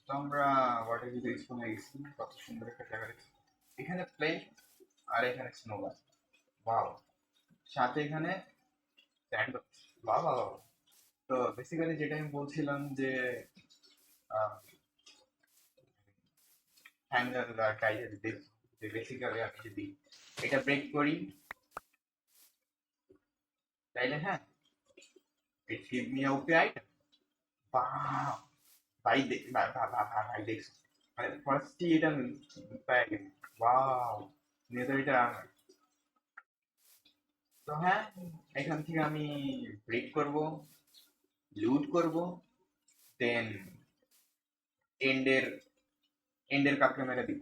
তো আমরা ওয়াটার ভিতরে স্পুন হয়ে গেছি, কত সুন্দর একটা জায়গা দেখছি। এখানে প্লেন আর এখানে স্নোবার, ওয়াও। সাথে এখানে স্যান্ড, বাহ বাহ বাহ। তো বেসিক্যালি যেটা আমি বলছিলাম যে হ্যান্ডেল আর টাইটেল দিক, যে বেসিক্যালি আমি যদি এটা ব্রেক করি তাইলে হ্যাঁ, ইট give me a OP item. বাহ, ভাই দেখ, ভাই দেখছো, মানে ফার্স্টই এটা পেয়ে গেছি। ওয়াও, নিয়ে তো এটা। তো হ্যাঁ, এখান থেকে আমি ব্রেক করব, লুট করব, দেন এন্ডের এন্ডের কাপকে মেরে দিব।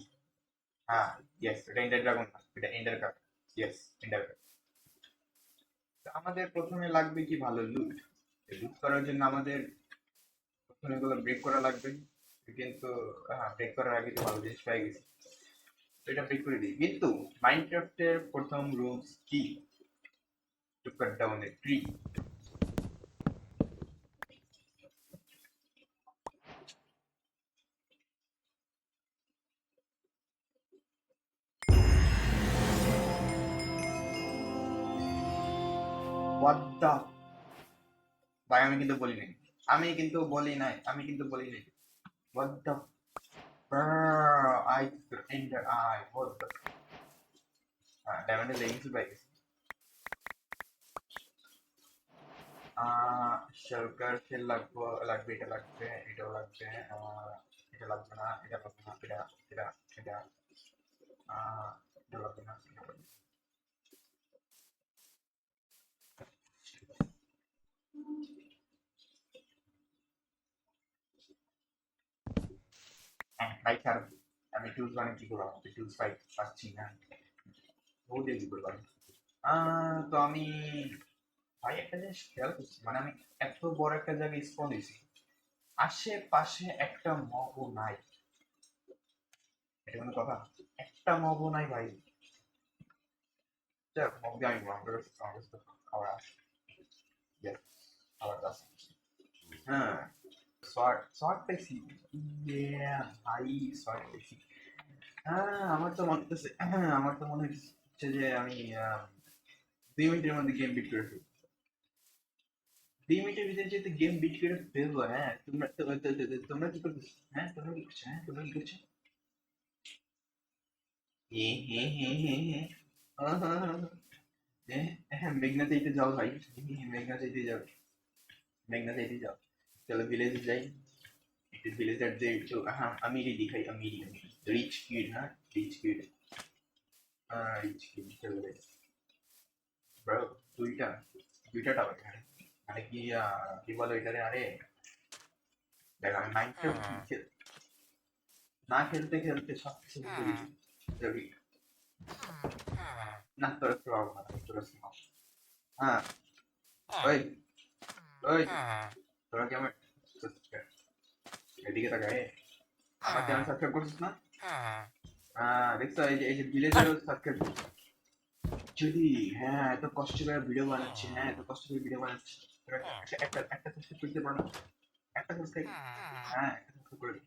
হ্যাঁ, ইয়েস, এটা এন্ডার ড্রাগন না, এটা endure cup. Yes, endure cup. আমাদের প্রথমে লাগবে কি, ভালো লুট। লুট করার জন্য আমাদের প্রথমে এগুলো ব্রেক করা লাগবে, কিন্তু হ্যাঁ, ব্রেক করার আগে তো ভালো জিনিস পেয়ে গেছি, তো এটা ব্রেক করে দিই। কিন্তু মাইনক্রাফটের প্রথম রুলস কি, two cut down a tree. What the, ভাই আমি কিন্তু বলি নাই, আমি কিন্তু বলি নাই। What the, I endure I, what the. হ্যাঁ, ডায়মন্ডের লেগিংস পাই গেছি। সরকার সেল লাগবে, এটা লাগবে, এটাও লাগবে। এটা লাগবে না, এটা লাগবে না, এটা এটা এটা লাগবে না, এটা লাগবে না। হ্যাঁ ভাই, ছাড়। আমি টুলস বানিয়ে কি করবো, টুলস পাচ্ছি না, ও দিয়ে কি করবো আমি? তো আমি, ভাই একটা জিনিস খেয়াল করছি, মানে আমি এত বড় একটা জায়গায় স্পন দিছি, আশেপাশে একটা মবও নাই। এটা কোনো কথা? একটা মবও নাই ভাই। যাক, মব দিয়ে আমি আমার কাছে তো খাবার আছে। Yes, খাবার আছে। হ্যাঁ, শর্ট শর্ট পেয়েছি। ইয়ে, ভাই, শর্ট পেয়েছি। আমার তো মনে হচ্ছে যে আমি 2 মিনিটের মধ্যে গেম বিট করে ফেলবো। 2 মিনিটের ভিতরে যেহেতু গেম বিট করে ফেলবো, হ্যাঁ, তোমরা কি করছো? হ্যাঁ, তোমরা কি করছো? হ্যাঁ, তোমরা কি করছো? হে হে হে হে হে। মেঘনা চাইতে যাও ভাই, মেঘনা চাইতে যাও, মেঘনা চাইতে যাও। চলো ভিলেজে যাই, একটু ভিলেজারদের একটু, হ্যাঁ, আমিরি দেখাই, আমিরি রিচ কিড, হ্যাঁ, রিচ কিড, রিচ কিড, চলো ভাই। ব্রো, দুইটা দুইটা টাওয়ার, হ্যাঁ, মানে কি, কি বলো এটারে, আরে দেখ, আমি মাইনক্রাফট না খেলতে খেলতে সব কিছু ভুলে গেছি। জরুরি না, তোরা একটু আও না, তোরা শোনাও। হ্যাঁ, ওই ওই, তোরা কি আমার এদিকে তাকায়, আমার চ্যানেল সাবস্ক্রাইব করছিস না? দেখছো, এই যে ভিলেজেরও সাবস্ক্রাইব। যদি, হ্যাঁ, এত কষ্ট করে ভিডিও বানাচ্ছি, হ্যাঁ, এত কষ্ট করে ভিডিও বানাচ্ছি, তোরা একটা সাবস্ক্রাইব করতে পারো না? একটা সাবস্ক্রাইব, হ্যাঁ, একটা সাবস্ক্রাইব করে দিই।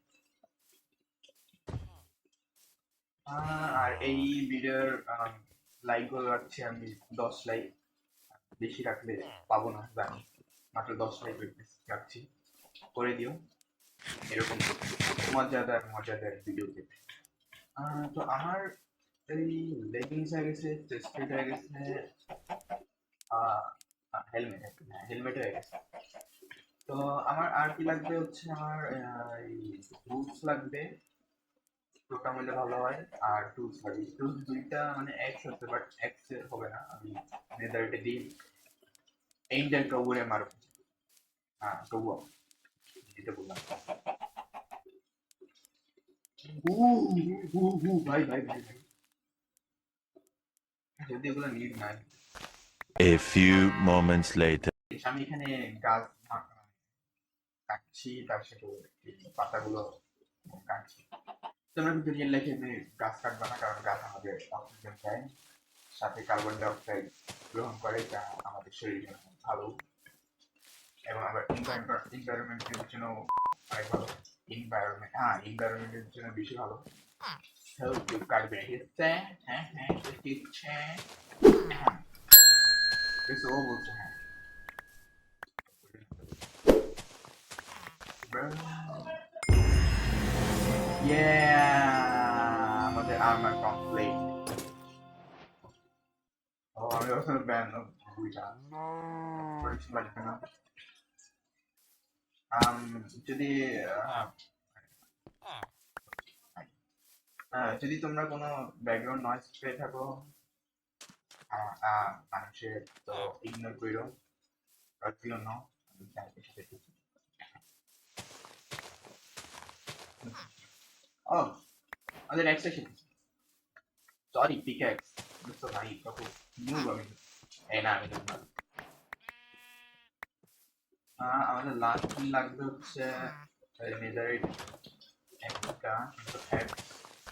আর এই ভিডিওর লাইক গুলো রাখছি আমি 10 লাইক, বেশি রাখলে পাবো না জানি, মাত্র 10 লাইক রাখছি, করে দিও এরকম মজাদার মজাদার ভিডিও পেতে। তো আমার এই লেগিংস হয়ে গেছে, চেস্ট প্লেট হয়ে গেছে, হেলমেট, হেলমেট হয়ে গেছে। তো আমার আর কি লাগবে হচ্ছে, আমার বুটস লাগবে, টোকা মিলে ভালো হয়। আর টুলস লাগবে, টুলস দুইটা মানে এক্স আছে, বাট এক্স এর হবে না, আমি নেদারটা দিই, এইন্ডার কাউরে মারবো। হ্যাঁ, তবুও যেটা বললাম। হু হু হু, ভাই ভাই ভাই ভাই, যদি ওগুলো নিড নাই। A few moments later. আমি এখানে গাছ কাটছি, তার সাথে এই পাতাগুলো কাটছি। তোমরা কিন্তু রিয়েল লাইফে গাছ কাটবে না, কারণ গাছ আমাদের অক্সিজেন দেয়, সাথে কার্বন ডাই অক্সাইড গ্রহণ করে, যা আমাদের শরীরের জন্য ভালো, এবং আবার এনভায়রনমেন্টের জন্য অনেক ভালো। এনভায়রনমেন্ট, হ্যাঁ এনভায়রনমেন্টের জন্য বেশি ভালো। কেউ কাটবে হচ্ছে, হ্যাঁ হ্যাঁ দিচ্ছে, হ্যাঁ বেশ ও বলছে হ্যাঁ। আমাদের আর্মার কমপ্লিট। ও আমি ওখানে ব্যান বুঝা পরিচিত লাগবে না। যদি যদি তোমরা কোনো ব্যাকগ্রাউন্ড নয়েজ পেয়ে থাকো মানুষের, তো ইগনোর করো, দিও না। ও আমাদের নেক্সট সেশন, সরি পিক্যাক্স বুঝছো ভাই কত মুভ আমি এই না আমি না। আমাদের লাস্ট লাগবে হচ্ছে নেদারিট একটা, কিন্তু এক্স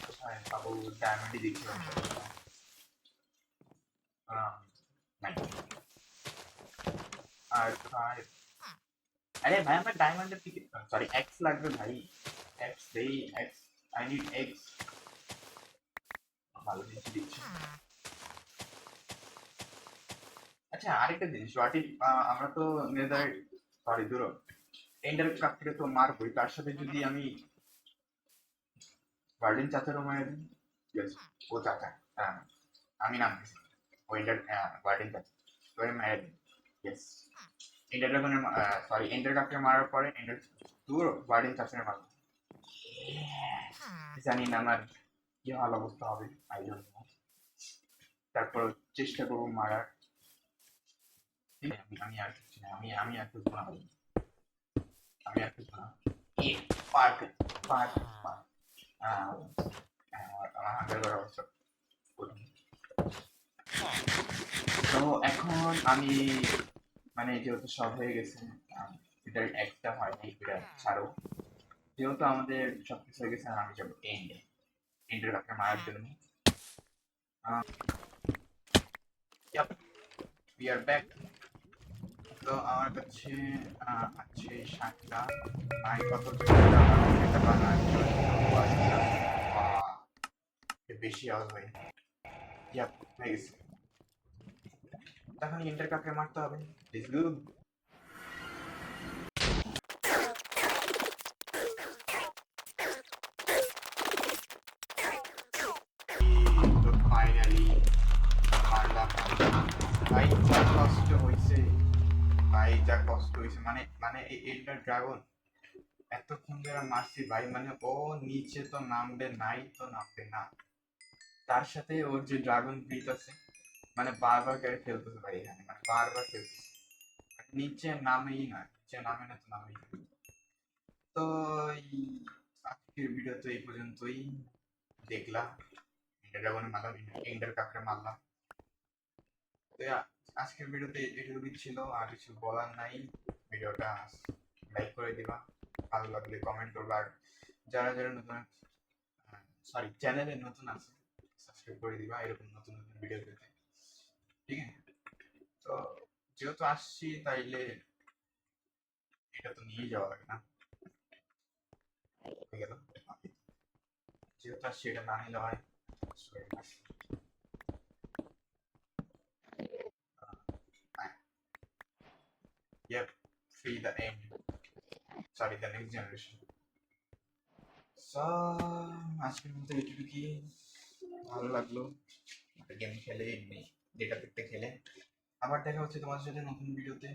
কোথায় পাবো? ডায়মন্ডই দেখছিলাম নাই। আর ফাইভ, আরে ভাই আমার ডায়মন্ডের থেকে সরি এক্স লাগবে ভাই, এক্স দেই এক্স, আই নিড এক্স। ভালো জিনিস দিচ্ছি। আচ্ছা আরেকটা জিনিস ওয়াটি, আমরা তো নেদার সরি দূর এন্ডার কাপ থেকে তো মারবই, তার সাথে যদি আমি গার্ডেন চাচারও মারা দিই, ইয়েস ও চাচা, হ্যাঁ আমি নাম দিয়েছি ও এন্ডার গার্ডেন চাচা, ওই মারা দিই, ইয়েস এন্ডার ড্রাগনের সরি এন্ডার কাপকে মারার পরে এন্ডার দূর গার্ডেন চাচার মারবো। জানি না আমার কি ভালো অবস্থা হবে, আই ডোন্ট নো। তারপর চেষ্টা করবো মারার। আমি আর কিছু না, আমি আর কিছু না, আমি আর কিছু না। এ পার্ক পার্ক পার্ক আমার হাঙ্গার করার অবস্থা। তো এখন আমি মানে যেহেতু সব হয়ে গেছে, এটার একটা হয় নাই, এটা ছাড়ো, যেহেতু আমাদের সবকিছু হয়ে গেছে আমি যাবো এন্ডে, এন্ডের কাছে মারার জন্য। we are back। তো আমার কাছে আছে 7টা, ভাই কত এটা বানার জন্য বেশি আওয়াজ হয়। ইয়াপ হয়ে গেছে, তখন এন্টার কাকে মারতে হবে। Let's go. তো ফাইনালি মারলাম ভাই, যা কষ্ট হয়েছে ভাই, যা কষ্ট হয়েছে মানে মানে এই এন্ডার ড্রাগন এতক্ষণ ধরে মারছি ভাই, মানে ও নিচে তো নামবে নাই, তো নামবে না, তার সাথে ওর যে ড্রাগন ব্রিথ আছে মানে বারবার করে ফেলতেছে ভাই, এখানে মানে বারবার ফেলতেছে, নিচে নামেই না, নিচে নামে না তো নামেই না। তো আজকের ভিডিও তো এই পর্যন্তই, দেখলাম এন্ডার ড্রাগনে মারলাম, এন্ডার কাকড়ে মারলাম। তো আজকের ভিডিওতে এটুকুই ছিল, আর কিছু বলার নাই। ভিডিওটা লাইক করে দিবা, ভালো লাগলে কমেন্ট করবা, আর যারা যারা নতুন সরি চ্যানেলে নতুন আছে সাবস্ক্রাইব করে দিবা এরকম নতুন নতুন ভিডিও পেতে, ঠিক আছে? তো যেহেতু আসছি তাইলে এটা তো নিয়ে যাওয়া লাগে না, হয়ে গেল, যেহেতু আসছি এটা না নিলে হয়। Yep, free the end. Sorry, the next generation. So, আজকের মতো এটুকুই, ভালো লাগলো গেম খেলে, এমনি ডেটা পেতে খেলে। আবার দেখা হচ্ছে তোমার সাথে নতুন ভিডিওতে।